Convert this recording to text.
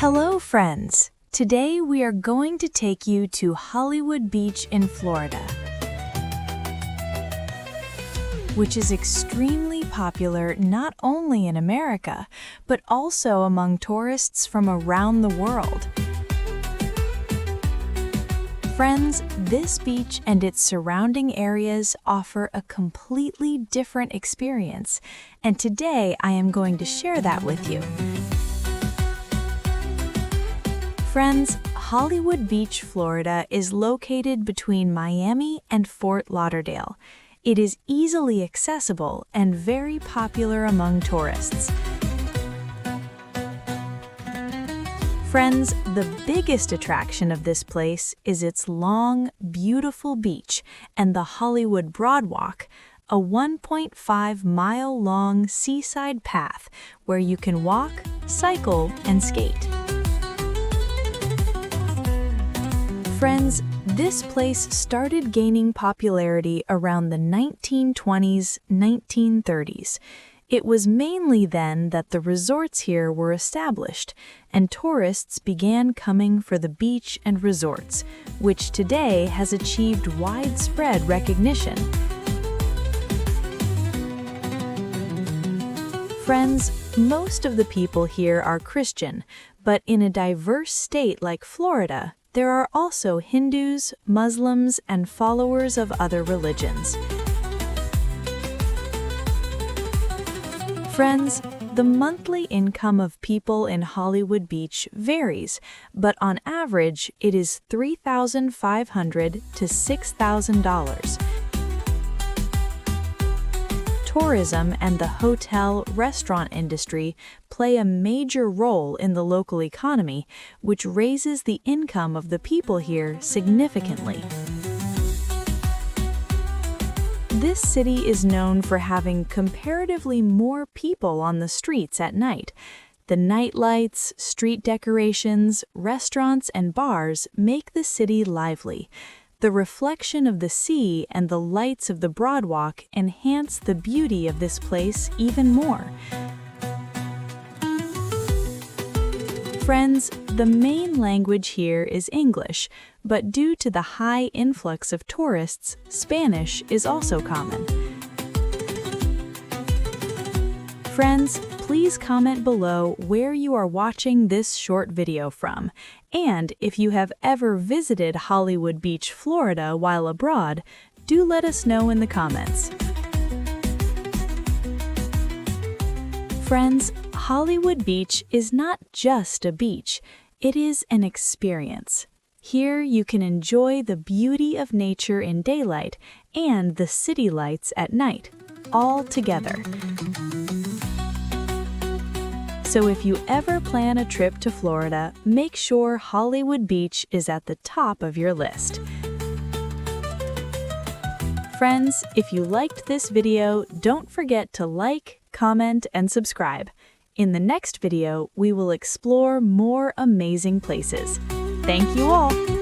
Hello, friends! Today we are going to take you to Hollywood Beach in Florida, which is extremely popular not only in America, but also among tourists from around the world. Friends, this beach and its surrounding areas offer a completely different experience, and today I am going to share that with you. Friends, Hollywood Beach, Florida is located between Miami and Fort Lauderdale. It is easily accessible and very popular among tourists. Friends, the biggest attraction of this place is its long, beautiful beach and the Hollywood Broadwalk, a 1.5-mile-long seaside path where you can walk, cycle, and skate. Friends, this place started gaining popularity around the 1920s, 1930s. It was mainly then that the resorts here were established, and tourists began coming for the beach and resorts, which today has achieved widespread recognition. Friends, most of the people here are Christian, but in a diverse state like Florida, there are also Hindus, Muslims, and followers of other religions. Friends, the monthly income of people in Hollywood Beach varies, but on average, it is $3,500 to $6,000. Tourism and the hotel-restaurant industry play a major role in the local economy, which raises the income of the people here significantly. This city is known for having comparatively more people on the streets at night. The night lights, street decorations, restaurants, and bars make the city lively. The reflection of the sea and the lights of the Broadwalk enhance the beauty of this place even more. Friends, the main language here is English, but due to the high influx of tourists, Spanish is also common. Friends, please comment below where you are watching this short video from, and if you have ever visited Hollywood Beach, Florida while abroad, do let us know in the comments. Friends, Hollywood Beach is not just a beach, it is an experience. Here you can enjoy the beauty of nature in daylight and the city lights at night, all together. So if you ever plan a trip to Florida, make sure Hollywood Beach is at the top of your list. Friends, if you liked this video, don't forget to like, comment, and subscribe. In the next video, we will explore more amazing places. Thank you all!